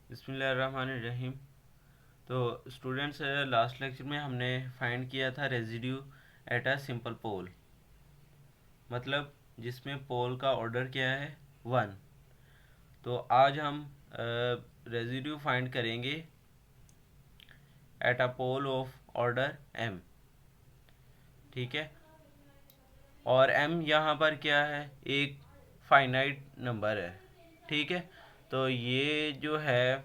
बिस्मिल्लाहिर्रहमानिर्रहीम। तो students, last lecture में हमने फाइंड किया था रेजिड्यू एट अ सिंपल पोल, मतलब जिसमें पोल का ऑर्डर क्या है, 1। तो आज हम रेजिड्यू फाइंड करेंगे at a pole of order m। ठीक है, और m यहाँ पर क्या है, एक फाइनाइट नंबर है। ठीक है, तो ये जो है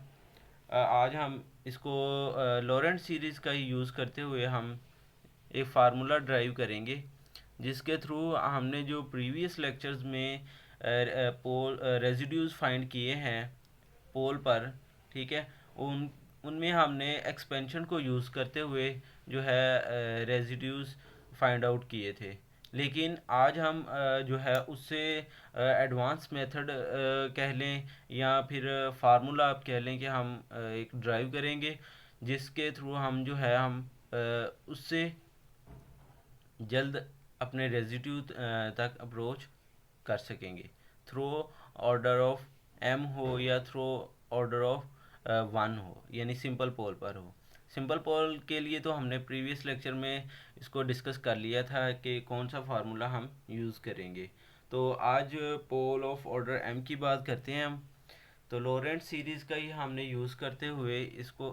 आज हम इसको लॉरेंट सीरीज़ का ही यूज़ करते हुए हम एक फार्मूला ड्राइव करेंगे, जिसके थ्रू हमने जो प्रीवियस लेक्चर्स में पोल रेजिड्यूज फाइंड किए हैं पोल पर, ठीक है, उन उनमें हमने एक्सपेंशन को यूज़ करते हुए जो है रेजिड्यूज फाइंड आउट किए थे। लेकिन आज हम जो है उससे एडवांस मेथड कह लें या फिर फार्मूला आप कह लें कि हम एक ड्राइव करेंगे, जिसके थ्रू हम जो है हम उससे जल्द अपने रेजिड्यू तक अप्रोच कर सकेंगे, थ्रो ऑर्डर ऑफ m हो या थ्रो ऑर्डर ऑफ 1 हो, यानी सिंपल पोल पर हो। सिंपल पोल के लिए तो हमने प्रीवियस लेक्चर में इसको डिस्कस कर लिया था कि कौन सा फार्मूला हम यूज़ करेंगे। तो आज पोल ऑफ ऑर्डर m की बात करते हैं हम। तो लॉरेंट सीरीज़ का ही हमने यूज़ करते हुए इसको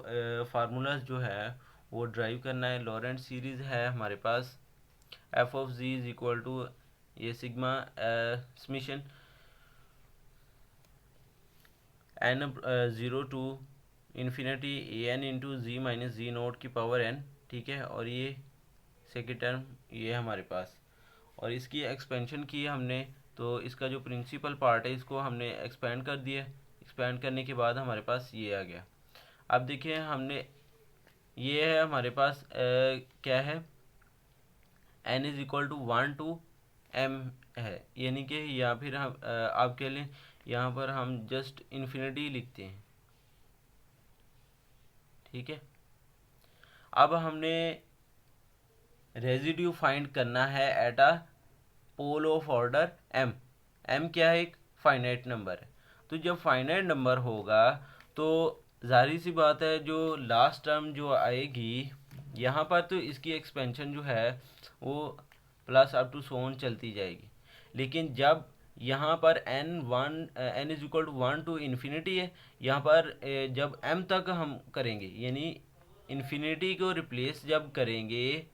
फार्मूलाज जो है वो ड्राइव करना है। लॉरेंट सीरीज़ है हमारे पास F of ji is equal to ये sigma summation N zero to infinity A N into ji minus ji note की पावर एन। ठीक है, और ये सेकेंड टर्म ये है हमारे पास, और इसकी एक्सपेंशन की हमने, तो इसका जो प्रिंसिपल पार्ट है इसको हमने एक्सपेंड कर दिया। एक्सपेंड करने के बाद हमारे पास ये आ गया। अब देखिए हमने ये है हमारे पास क्या है, n is equal to 1 to m है, यानी कि या फिर हम आपके लिए यहाँ पर हम जस्ट इन्फिनिटी लिखते हैं। ठीक है, अब हमने रेजिड्यू फाइंड करना है at a pole of order m। m क्या है, एक फाइनाइट नंबर है। तो जब फाइनाइट नंबर होगा तो जाहिर सी बात है जो लास्ट टर्म जो आएगी यहाँ पर, तो इसकी एक्सपेंशन जो है वो प्लस अप टू सोन चलती जाएगी। लेकिन जब यहाँ पर n is equal to 1 to infinity है, यहाँ पर जब m तक हम करेंगे, यानी इन्फिनिटी को रिप्लेस जब करेंगे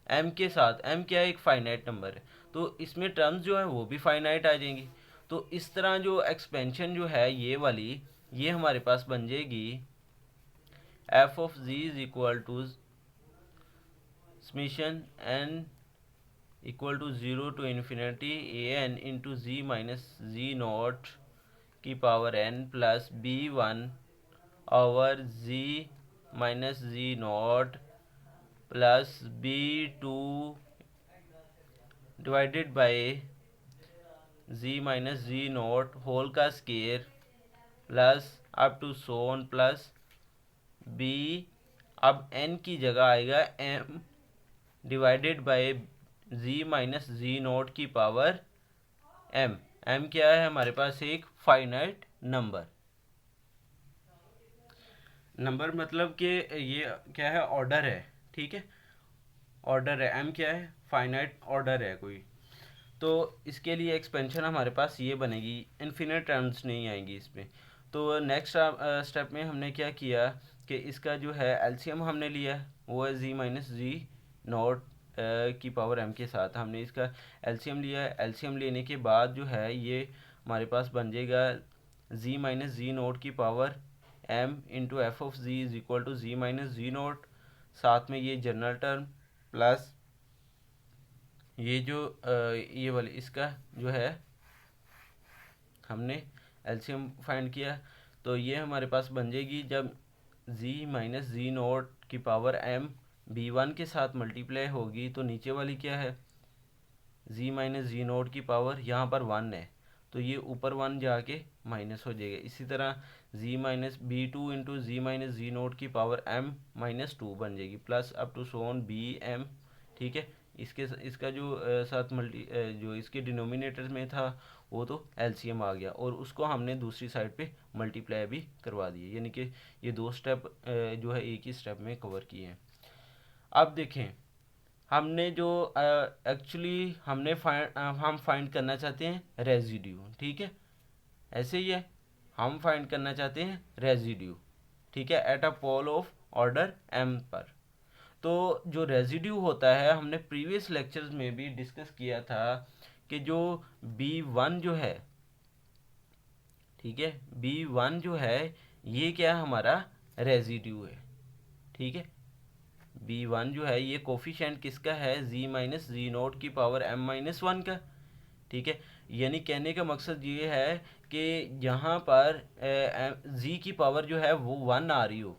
m के साथ, m क्या है, एक फाइनाइट नंबर है, तो इसमें टर्म्स जो है वो भी फाइनाइट आ जाएंगी। तो इस तरह जो एक्सपेंशन जो है ये वाली, ये हमारे पास बन जाएगी F of ji is equal to summation N equal to zero to infinity A N into ji minus G nought की power N plus b1 over G minus G nought plus b2 divided by G minus ji nought whole का square plus up to so on plus B. अब N की जगह आएगा M divided by G minus ji note की power M. M क्या है हमारे पास, एक फाइनाइट नंबर। नंबर मतलब कि ये क्या है, ऑर्डर है। ठीक है, ऑर्डर है, एम क्या है, फाइनाइट ऑर्डर है कोई। तो इसके लिए एक्सपेंशन हमारे पास ये बनेगी, इन्फिनिट टर्म्स नहीं आएंगी इसमें। तो नेक्स्ट स्टेप में हमने क्या किया कि इसका जो है एलसीएम हमने लिया, वो है जी माइनस जी नॉट की पावर एम के साथ हमने इसका एलसीएम लिया। एलसीएम लेने के बाद जो है ये हमारे पास बन जाएगा जी माइनस जी नोट की power m into f of ji is equal to z minus ji naught, साथ में ये जनरल टर्म प्लस ये जो ये वाली इसका जो है हमने एलसीएम फाइंड किया। तो ये हमारे पास बन जाएगी जब z माइनस जी नोट की पावर m b1 के साथ मल्टीप्लाई होगी, तो नीचे वाली क्या है, z माइनस जी नोट की पावर यहाँ पर 1 है, तो ये ऊपर 1 जाके माइनस हो जाएगा। इसी तरह z माइनस b2 इंटू जी माइनस जी नोट की पावर m माइनस 2 बन जाएगी, प्लस अप टू सोन बी एम। ठीक है, इसका जो साथ जो इसके डिनोमिनेटर में था वो तो एलसीएम आ गया, और उसको हमने दूसरी साइड पे मल्टीप्लाई भी करवा दिए, यानी कि ये दो स्टेप जो है एक ही स्टेप में कवर किए हैं। अब देखें, हमने जो एक्चुअली हम फाइंड करना चाहते हैं रेजिड्यू, ठीक है, ऐसे ही है, हम फाइंड करना चाहते हैं रेजिड्यू, ठीक है, at a pole of order m पर। तो जो रेजिड्यू होता है, हमने प्रीवियस लेक्चर्स में भी डिस्कस किया था कि जो B1 जो है, ठीक है, B1 जो है ये क्या है, हमारा रेजिड्यू है, ठीक है। B1 जो है ये कोफिशिएंट किसका है, z माइनस जी नोट की पावर m माइनस वन का, ठीक है। यानी कहने का मकसद ये है कि यहाँ पर z की पावर जो है वो 1 आ रही हो,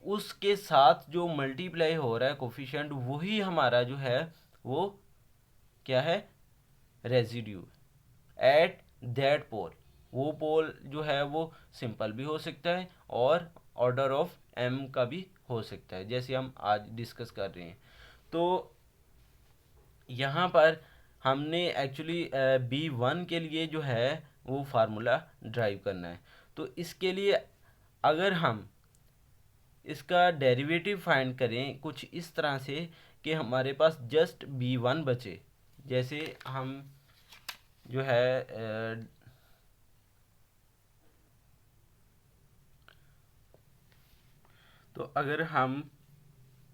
उसके साथ जो मल्टीप्लाई हो रहा है कोफिशिएंट, वही हमारा जो है वो क्या है, रेजिड्यू एट दैट पोल। वो पोल जो है वो सिंपल भी हो सकता है और ऑर्डर ऑफ m का भी हो सकता है, जैसे हम आज डिस्कस कर रहे हैं। तो यहाँ पर हमने एक्चुअली B1 के लिए जो है वो फार्मूला ड्राइव करना है। तो इसके लिए अगर हम इसका डेरिवेटिव फाइंड करें कुछ इस तरह से कि हमारे पास जस्ट B1 बचे, जैसे हम जो है तो अगर हम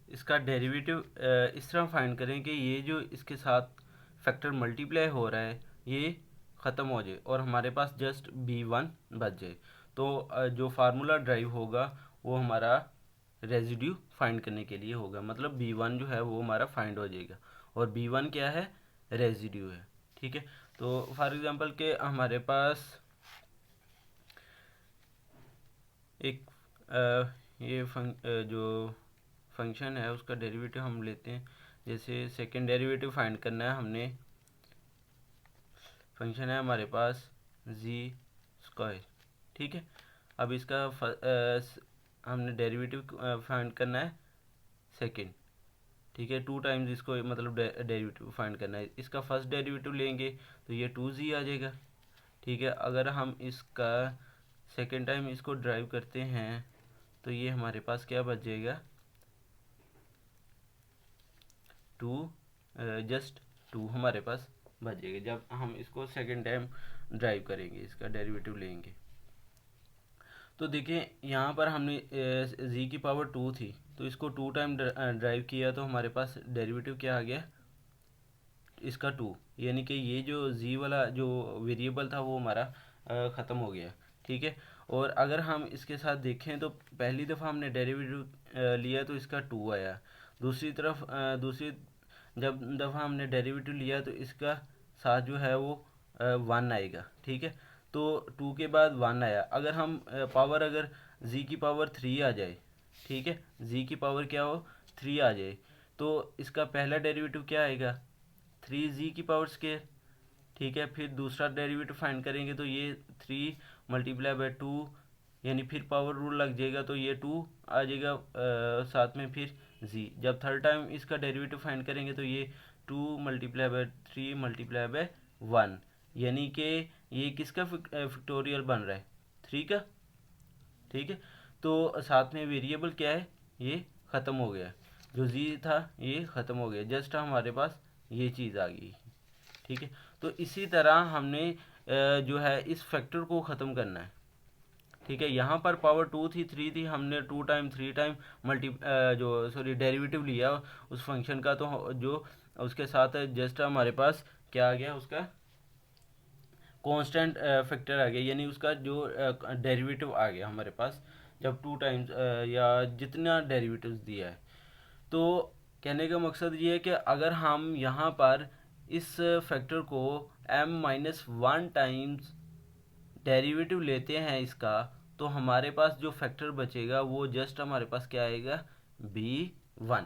इसका डेरिवेटिव इस तरह फाइंड करें कि ये जो इसके साथ फैक्टर मल्टीप्लाई हो रहा है ये ख़त्म हो जाए और हमारे पास जस्ट B1 बच जाए, तो जो फार्मूला ड्राइव होगा वो हमारा रेजिड्यू फाइंड करने के लिए होगा, मतलब B1 जो है वो हमारा फाइंड हो जाएगा, और B1 क्या है, रेजिड्यू है, ठीक है। तो फॉर एग्जांपल के हमारे पास एक जो फंक्शन है उसका डेरिवेटिव हम लेते हैं, जैसे सेकेंड डेरिवेटिव फाइंड करना है हमने, फंक्शन है हमारे पास जी स्क्वायर, ठीक है। अब इसका हमने डेरिवेटिव फाइंड करना है सेकेंड, ठीक है, 2 टाइम्स इसको मतलब डेरिवेटिव फाइंड करना है। इसका फर्स्ट डेरिवेटिव लेंगे तो ये 2z आ जाएगा, ठीक है। अगर हम इसका सेकेंड टाइम इसको ड्राइव करते हैं तो ये हमारे पास क्या बच जाएगा, 2 जस्ट 2 हमारे पास बच जाएगा जब हम इसको सेकेंड टाइम ड्राइव करेंगे, इसका डेरिवेटिव लेंगे। तो देखिए यहाँ पर हमने z की पावर 2 थी तो इसको 2 टाइम ड्राइव किया तो हमारे पास डेरिवेटिव क्या आ गया, इसका 2, यानी कि ये जो z वाला जो वेरिएबल था वो हमारा ख़त्म हो गया, ठीक है। और अगर हम इसके साथ देखें तो पहली दफ़ा हमने डेरिवेटिव लिया तो इसका 2 आया, दूसरी जब दफ़ा हमने डेरिवेटिव लिया तो इसका साथ जो है वो 1 आएगा, ठीक है। तो 2 के बाद 1 आया, अगर हम पावर अगर z की पावर 3 आ जाए, ठीक है, z की पावर क्या हो 3 आ जाए, तो इसका पहला डेरिवेटिव क्या आएगा, 3z की पावर स्केयर, ठीक है। फिर दूसरा डेरिवेटिव फाइंड करेंगे तो ये 3 मल्टीप्लाई बाय 2, यानी फिर पावर रूल लग जाएगा तो ये 2 आ जाएगा साथ में फिर z। जब थर्ड टाइम इसका डेरिवेटिव फाइंड करेंगे तो ये 2 मल्टीप्लाई बाय 3 मल्टीप्लाई बाय 1, यानी कि ये किसका फैक्टोरियल बन रहा है, 3 का, ठीक है। तो साथ में वेरिएबल क्या है, ये ख़त्म हो गया, जो z था ये ख़त्म हो गया, जस्ट हमारे पास ये चीज़ आ गई, ठीक है। तो इसी तरह हमने जो है इस फैक्टर को ख़त्म करना है, ठीक है। यहाँ पर पावर 2 थी 3 थी, हमने 2 टाइम 3 टाइम डेरिवेटिव लिया उस फंक्शन का, तो जो उसके साथ जस्ट हमारे पास क्या आ गया, उसका कांस्टेंट फैक्टर आ गया, यानी उसका जो डेरिवेटिव आ गया हमारे पास जब 2 टाइम्स या जितना डेरिवेटिव्स दिया है। तो कहने का मकसद ये है कि अगर हम यहाँ पर इस फैक्टर को m-1 टाइम्स डेरिवेटिव लेते हैं इसका, तो हमारे पास जो फैक्टर बचेगा वो जस्ट हमारे पास क्या आएगा, B1,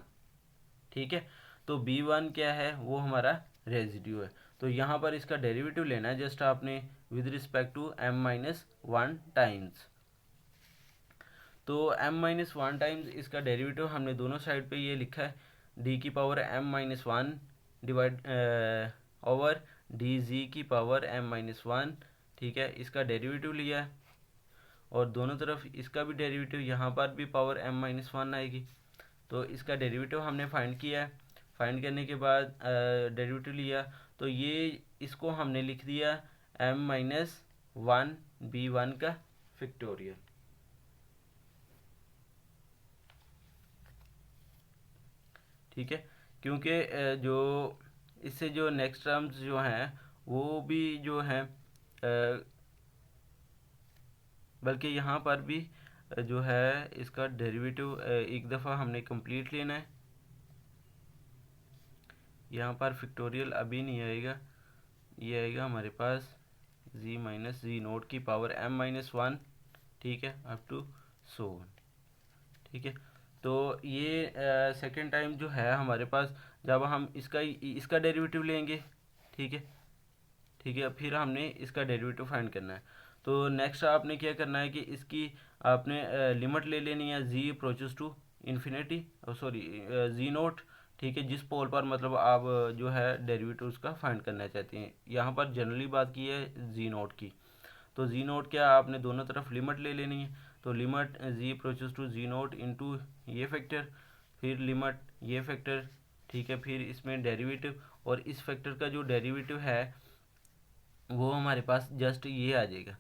ठीक है। तो B1 क्या है, वो हमारा रेजिड्यू है। तो यहाँ पर इसका डेरिवेटिव लेना है जस्ट आपने with respect to m-1 times. तो m-1 टाइम्स इसका डेरिवेटिव हमने दोनों साइड पे ये लिखा है, d की power m-1 divide over D G की पावर m माइनस वन, ठीक है, इसका डेरिवेटिव लिया है और दोनों तरफ इसका भी डेरिवेटिव, यहाँ पर भी पावर m माइनस वन आएगी। तो इसका डेरिवेटिव हमने फाइंड किया है। फाइंड करने के बाद डेरिवेटिव लिया, तो ये इसको हमने लिख दिया m minus one B one का फैक्टोरियल। ठीक है, क्योंकि जो इससे जो नेक्स्ट टर्म्स जो हैं वो भी जो हैं, बल्कि यहाँ पर भी जो है इसका डेरिवेटिव एक दफ़ा हमने कंप्लीट लेना है। यहाँ पर फैक्टोरियल अभी नहीं आएगा, ये आएगा हमारे पास z माइनस जी नोट की पावर m माइनस वन, ठीक है, अप टू सो वन। ठीक है, तो ये सेकेंड टाइम जो है हमारे पास, जब हम इसका डेरिवेटिव लेंगे, ठीक है, ठीक है, फिर हमने इसका डेरिवेटिव फाइंड करना है। तो नेक्स्ट आपने क्या करना है कि इसकी आपने लिमिट ले लेनी है z approaches to infinity, sorry z naught, ठीक है, जिस पोल पर मतलब आप जो है डेरिवेटिव उसका फाइंड करना चाहते हैं। यहाँ पर जनरली बात की है जी नोट की, तो जी नोट क्या आपने दोनों तरफ लिमिट ले लेनी है। तो limit z approaches to ji naught into ये फैक्टर, फिर लिमिट ये फैक्टर, ठीक है, फिर इसमें डेरिवेटिव, और इस फैक्टर का जो डेरिवेटिव है वो हमारे पास जस्ट ये आ जाएगा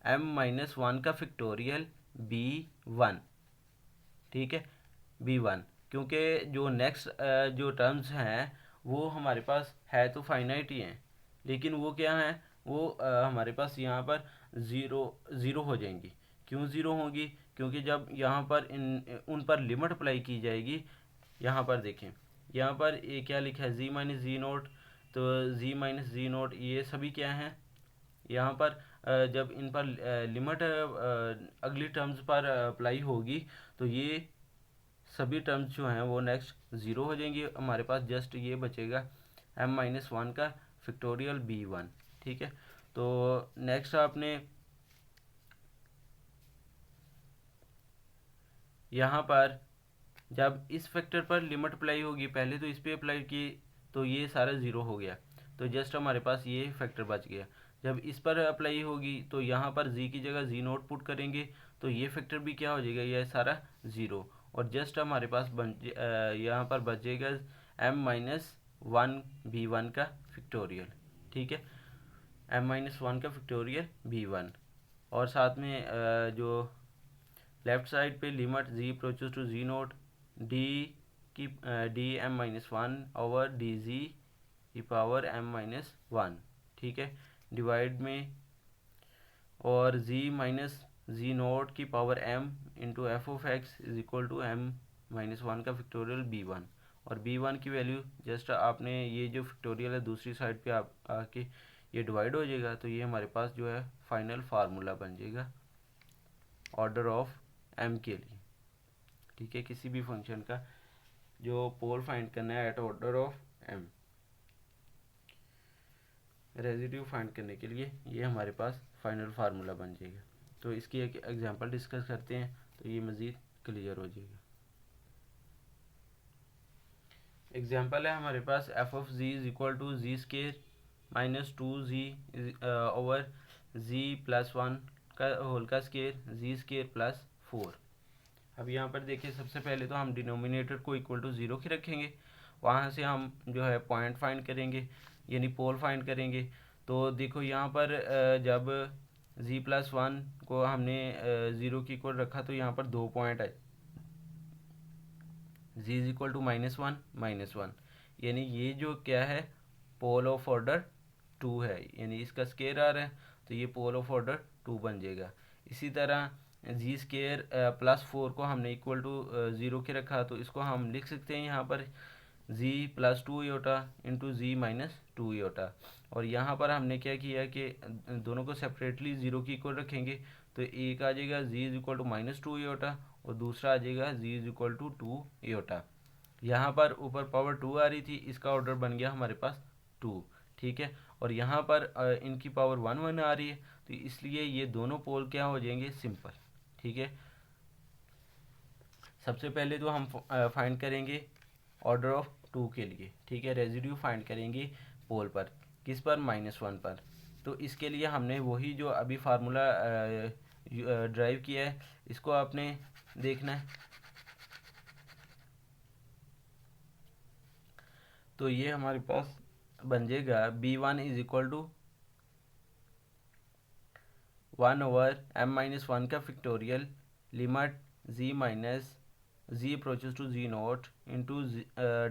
m माइनस वन का फैक्टोरियल बी वन, ठीक है, बी वन, क्योंकि जो नेक्स्ट जो टर्म्स हैं वो हमारे पास है तो फाइनाइट ही हैं, लेकिन वो क्या हैं, वो हमारे पास यहाँ पर ज़ीरो ज़ीरो हो जाएंगी। क्यों ज़ीरो होंगी? क्योंकि जब यहाँ पर उन पर लिमिट अप्लाई की जाएगी, यहाँ पर देखें, यहाँ पर ये क्या लिखा है z माइनस जी नोट, तो z माइनस जी नोट ये सभी क्या हैं, यहाँ पर जब इन पर लिमिट अगली टर्म्स पर अप्लाई होगी तो ये सभी टर्म्स जो हैं वो नेक्स्ट ज़ीरो हो जाएंगी। हमारे पास जस्ट ये बचेगा m माइनस वन का फैक्टोरियल बी वन। ठीक है, तो नेक्स्ट आपने यहाँ पर जब इस फैक्टर पर लिमिट अप्लाई होगी, पहले तो इस पर अप्लाई की तो ये सारा ज़ीरो हो गया, तो जस्ट हमारे पास ये फैक्टर बच गया। जब इस पर अप्लाई होगी तो यहाँ पर z की जगह z नोट पुट करेंगे तो ये फैक्टर भी क्या हो जाएगा, ये सारा ज़ीरो, और जस्ट हमारे पास यहाँ पर बचेगा m minus one B one का फैक्टोरियल। ठीक है, m माइनस वन का फैक्टोरियल बी वन, और साथ में जो लेफ्ट साइड पे limit z approaches to ji nought D की D M minus one over D G की पावर m माइनस वन, ठीक है, डिवाइड में, और z माइनस जी नोट की power m into f of x is equal to m minus one का factorial B one, और b one की value just आपने ये जो फैक्टोरियल है दूसरी साइड पे आप आके ये डिवाइड हो जाएगा, तो ये हमारे पास जो है फाइनल फार्मूला बन जाएगा ऑर्डर ऑफ m के लिए। ठीक है, किसी भी फंक्शन का जो पोल फाइंड करना है at order of m, residue find करने के लिए ये हमारे पास फाइनल फार्मूला बन जाएगा। तो इसकी एक एग्जांपल डिस्कस करते हैं तो ये मज़ीद क्लियर हो जाएगा। एग्जांपल है हमारे पास F of ji is equal to G square minus two G over G plus one का होल का square G square plus four. अब यहाँ पर देखिए, सबसे पहले तो हम डिनोमिनेटर को इक्वल टू ज़ीरो की रखेंगे, वहाँ से हम जो है पॉइंट फाइंड करेंगे, यानी पोल फाइंड करेंगे। तो देखो यहाँ पर जब z प्लस वन को हमने ज़ीरो की इक्वल रखा तो यहाँ पर दो पॉइंट है, z is equal to minus one, यानी ये जो क्या है पोल ऑफ ऑर्डर टू है, यानी इसका स्केयर आ रहा है तो ये पोल ऑफ ऑर्डर टू बन जाएगा। इसी तरह जी स्केयर प्लस फोर को हमने इक्वल टू ज़ीरो के रखा तो इसको हम लिख सकते हैं यहाँ पर z plus two iota into जी माइनस टू योटा, और यहाँ पर हमने क्या किया कि दोनों को सेपरेटली ज़ीरो की इक्वल रखेंगे, तो एक आ जाएगा z is equal to minus two iota और दूसरा आ जाएगा z is equal to two iota. यहाँ पर ऊपर पावर टू आ रही थी, इसका ऑर्डर बन गया हमारे पास टू। ठीक है, और यहाँ पर इनकी पावर वन वन आ रही है तो इसलिए ये दोनों पोल क्या हो जाएंगे, सिंपल। ठीक है, सबसे पहले तो हम फाइंड करेंगे ऑर्डर ऑफ टू के लिए, ठीक है। रेजिड्यू फाइंड करेंगे पोल पर, किस पर, -1 पर। तो इसके लिए हमने वही जो अभी फार्मूला ड्राइव किया है, इसको आपने देखना है। तो ये हमारे पास बन जाएगा B1 is equal to 1/m-1 का factorial limit z approaches to z0 into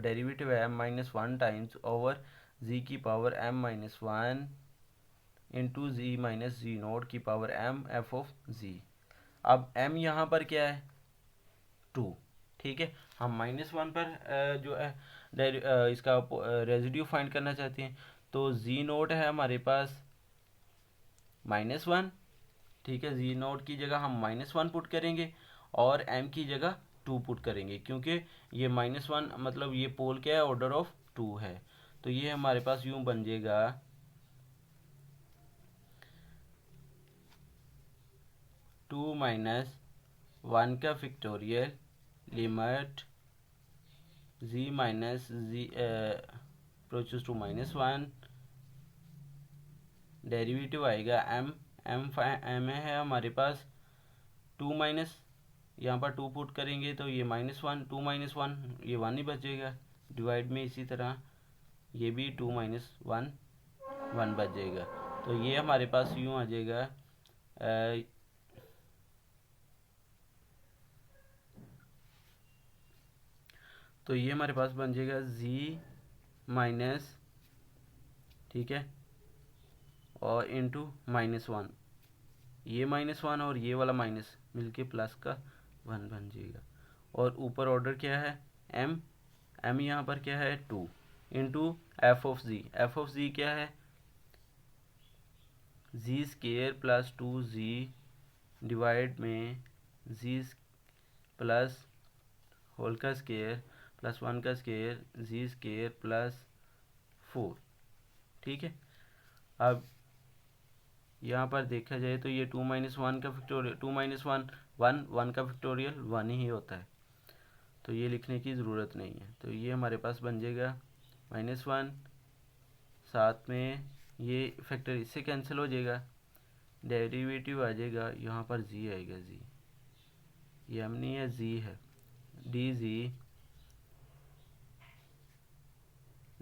derivative m-1 times over z की पावर m-1 इंटू z-z0 की power m f of z। अब m यहाँ पर क्या है, 2, ठीक है। हम -1 पर जो है इसका रेजिड्यू फाइंड करना चाहते हैं। तो z0 है हमारे पास -1, ठीक है। z0 की जगह हम -1 पुट करेंगे और m की जगह 2 पुट करेंगे, क्योंकि ये -1 मतलब ये पोल क्या है, ऑर्डर ऑफ 2 है। तो ये हमारे पास यूं बन जाएगा 2-1 का factorial limit z approaches to -1, derivative आएगा m है हमारे पास 2 माइनस, यहाँ पर 2 पुट करेंगे तो ये -1, 2 - 1 ये 1 ही बचेगा, डिवाइड में इसी तरह ये भी 2 - 1 1 बच जाएगा। तो ये हमारे पास यूँ आ जाएगा तो ये हमारे पास बन जाएगा z-, ठीक है, और इंटू -1, ये -1 और ये वाला माइनस मिलके प्लस का 1 बन जाएगा। और ऊपर ऑर्डर क्या है, m यहाँ पर क्या है 2 इंटू f ऑफ z क्या है z² प्लस 2z डिवाइड में z प्लस होल का स्केयर प्लस 1 का स्केयर z² प्लस 4, ठीक है। अब यहाँ पर देखा जाए तो ये 2 - 1 का फैक्टोरियल 2 - 1 1 का फैक्टोरियल 1 ही होता है, तो ये लिखने की ज़रूरत नहीं है। तो ये हमारे पास बन जाएगा -1, साथ में ये फैक्टर इससे कैंसिल हो जाएगा, डेरिवेटिव आ जाएगा, यहाँ पर z आएगा, ये m नहीं है z है, dz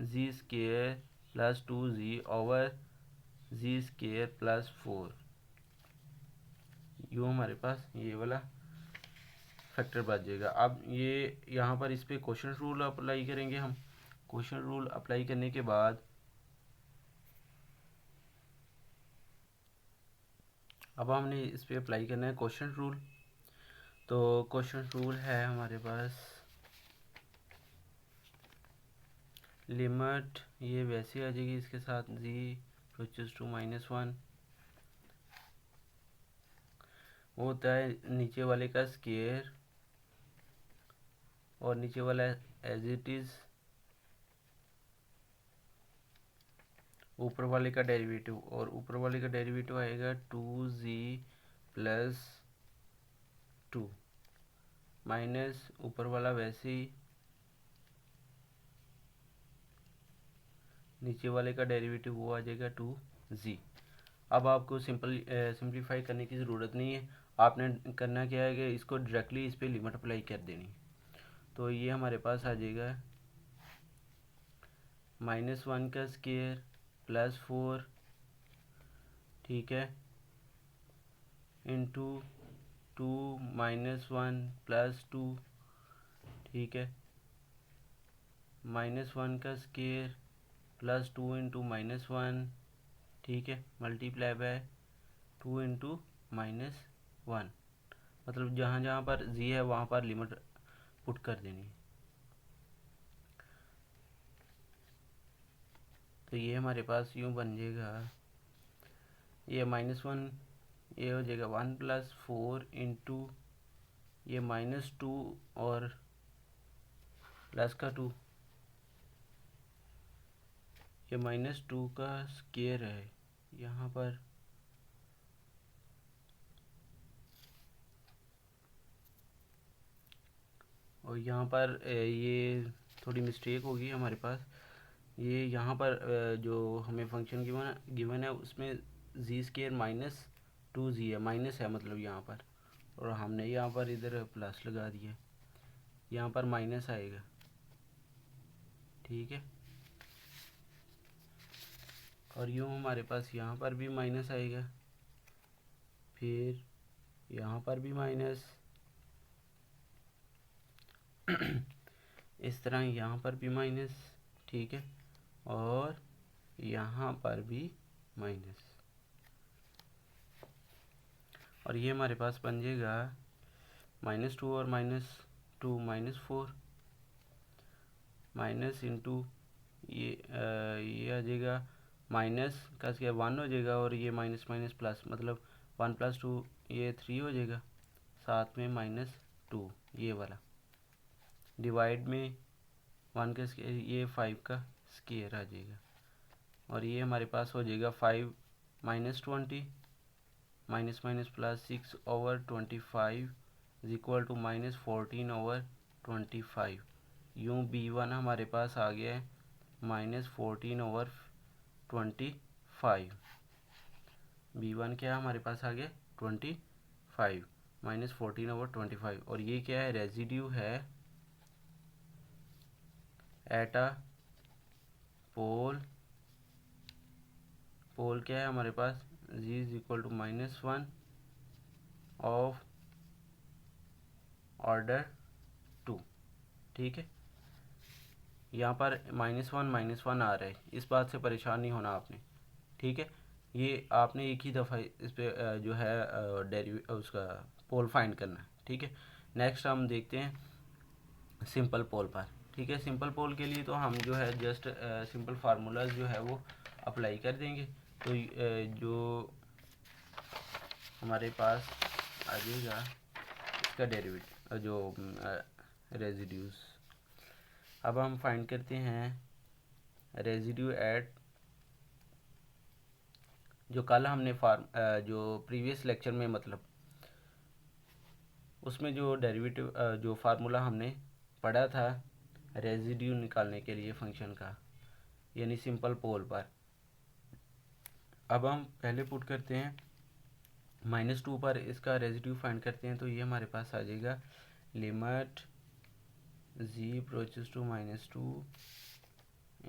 z² plus 2z over z² plus 4, यूँ हमारे पास ये वाला फैक्टर बच जाएगा। अब ये यहाँ पर इस पर क्वेश्चन रूल अप्लाई करेंगे हम। क्वेश्चन रूल अप्लाई करने के बाद अब हमने इस पर अप्लाई करना है क्वेश्चन रूल। तो क्वेश्चन रूल है हमारे पास लिमिट, ये वैसे आ जाएगी इसके साथ z अप्रोचेस टू -1, वो होता है नीचे वाले का स्केयर और नीचे वाला एज इट इज़ ऊपर वाले का डेरिवेटिव, और ऊपर वाले का डेरिवेटिव आएगा 2z प्लस 2 माइनस ऊपर वाला वैसे ही नीचे वाले का डेरिवेटिव वो आ जाएगा 2z। अब आपको सिंप्लीफाई करने की ज़रूरत नहीं है, आपने करना क्या है कि इसको डायरेक्टली इस पर लिमिट अप्लाई कर देनी। तो ये हमारे पास आ जाएगा -1 का स्केयर प्लस 4, ठीक है, इंटू 2 - 1 प्लस 2, ठीक है, -1 का स्केयर प्लस 2 इंटू -1, ठीक है, मल्टीप्लाई बाय 2 इंटू -1, मतलब जहाँ जहाँ पर z है वहाँ पर लिमिट पुट कर देनी। तो ये हमारे पास यूँ बन जाएगा, ये -1 ये हो जाएगा 1 प्लस 4 इंटू ये -2 और प्लस का 2, ये -2 का स्केयर है यहाँ पर, और यहाँ पर ये थोड़ी मिस्टेक होगी हमारे पास। ये यहाँ पर जो हमें फंक्शन गिवन है उसमें जी स्केयर माइनस 2z है, माइनस है मतलब यहाँ पर, और हमने यहाँ पर इधर प्लस लगा दिया, यहाँ पर माइनस आएगा। ठीक है, और यूँ हमारे पास यहाँ पर भी माइनस आएगा, फिर यहाँ पर भी माइनस, इस तरह यहाँ पर भी माइनस। ठीक है, और यहाँ पर भी माइनस, और ये हमारे पास बन जाएगा -2 और -2 -4, माइनस इंटू ये आ जाएगा, माइनस का स्क्वायर 1 हो जाएगा, और ये माइनस माइनस प्लस, मतलब 1 + 2 ये 3 हो जाएगा, साथ में -2 ये वाला, डिवाइड में 1 का स्क्वायर ये 5 का स्क्वायर आ जाएगा, और ये हमारे पास हो जाएगा 5 -20 minus minus plus 6/25 is equal to -14/25। यूँ b1 हमारे पास आ गया है -14/25। b1 क्या हमारे पास आ गया 25 -14/25, और ये क्या है, रेजिड्यू है एट अ पोल क्या है हमारे पास z is equal to -1 of order 2। ठीक है, यहाँ पर -1 आ रहा है, इस बात से परेशान नहीं होना आपने। ठीक है, ये आपने एक ही दफ़ा इस पे जो है उसका पोल फाइंड करना है। ठीक है, नेक्स्ट हम देखते हैं सिंपल पोल पर। ठीक है, सिंपल पोल के लिए तो हम जो है जस्ट सिंपल फार्मूलाज जो है वो अप्लाई कर देंगे, तो जो हमारे पास आ जाएगा इसका डेरिवेटिव जो रेजिड्यूज। अब हम फाइंड करते हैं रेजिड्यू एट, जो कल हमने जो प्रीवियस लेक्चर में मतलब उसमें जो डेरिवेटिव जो फार्मूला हमने पढ़ा था रेजिड्यू निकालने के लिए फंक्शन का, यानी सिंपल पोल पर। अब हम पहले पुट करते हैं -2 पर इसका रेजिड्यू फाइंड करते हैं, तो ये हमारे पास आ जाएगा limit z approaches to -2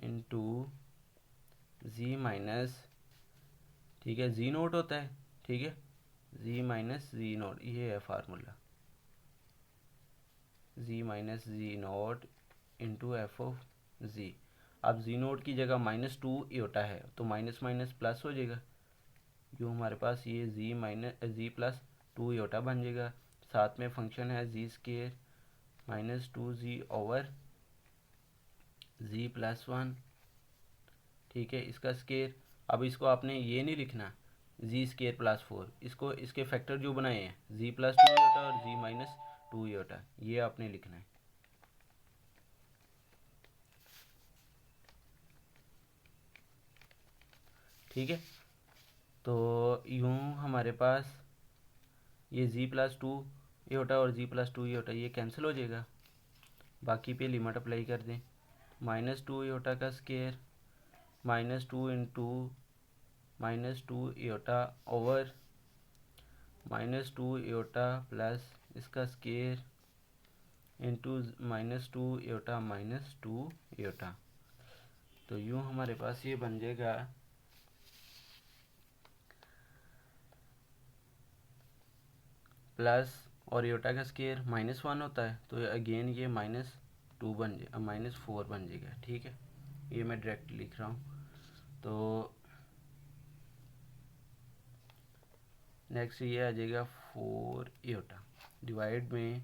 into z minus, ठीक है, z नोट होता है, ठीक है, z माइनस z नोट, ये है formula, z minus z note into f of z। अब z नोट की जगह -2 योटा है, तो माइनस माइनस प्लस हो जाएगा, जो हमारे पास ये z प्लस 2 योटा बन जाएगा, साथ में फंक्शन है z square -2z over z plus 1। ठीक है, इसका स्केयर, अब इसको आपने ये नहीं लिखना z स्केयर प्लस 4, इसको इसके फैक्टर जो बनाए हैं z प्लस 2 योटा और z माइनस 2 योटा, ये आपने लिखना है। ठीक है, तो यूँ हमारे पास ये z प्लस 2 योटा और z प्लस 2 योटा ये कैंसिल हो जाएगा, बाकी पे लिमिट अप्लाई कर दें, -2 योटा का square -2 into -2 iota over -2 iota plus इसका स्केयर इंटू -2 योटा -2 योटा। तो यूँ हमारे पास ये बन जाएगा प्लस, और योटा का स्केयर -1 होता है, तो अगेन ये -2 बन जाए -4 बन जाएगा। ठीक है, ये मैं डायरेक्ट लिख रहा हूँ। तो नेक्स्ट ये आ जाएगा 4 योटा डिवाइड में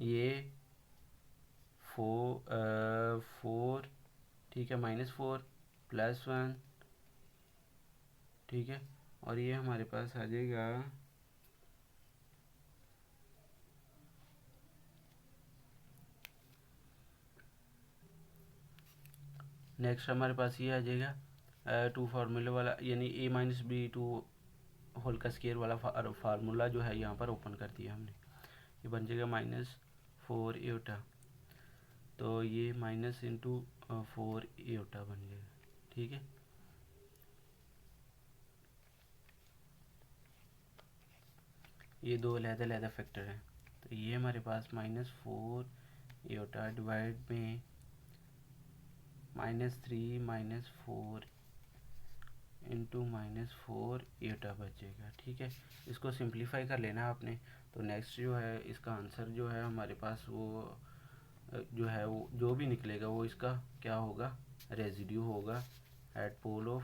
ये 4, ठीक है, -4 प्लस 1, ठीक है, और ये हमारे पास आ जाएगा नेक्स्ट हमारे पास ये आ जाएगा 2 फार्मूले वाला, यानी a-b2 होल का स्केयर वाला फार्मूला जो है यहाँ पर ओपन कर दिया हमने, ये बन जाएगा -4 योटा। तो ये माइनस इंटू 4 ईटा बन जाएगा। ठीक है, ये दो अलग-अलग फैक्टर हैं। तो ये हमारे पास -4 ईटा डिवाइड में -3 -4 इंटू -4 ईटा बचेगा। ठीक है, इसको सिंप्लीफाई कर लेना आपने। तो नेक्स्ट जो है इसका आंसर जो है हमारे पास वो जो है वो जो भी निकलेगा वो इसका क्या होगा, रेजिड्यू होगा एट पोल ऑफ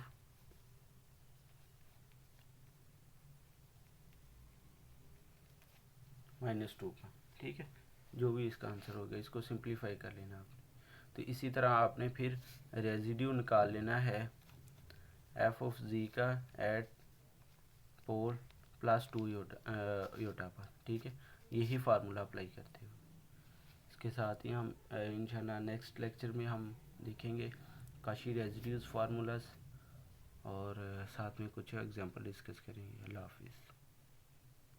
-2 का। ठीक है, जो भी इसका आंसर होगा इसको सिंप्लीफाई कर लेना आपने। तो इसी तरह आपने फिर रेजिड्यू निकाल लेना है एफ ऑफ जी का एट पोल +2 योटा पर। ठीक है, यही फार्मूला अप्लाई करते हो। इसके साथ ही हम इंशाल्लाह नेक्स्ट लेक्चर में हम देखेंगे काशी रेजिड्यूज फार्मूलाज और साथ में कुछ एग्जांपल डिस्कस करेंगे। अल्लाह हाफिज़।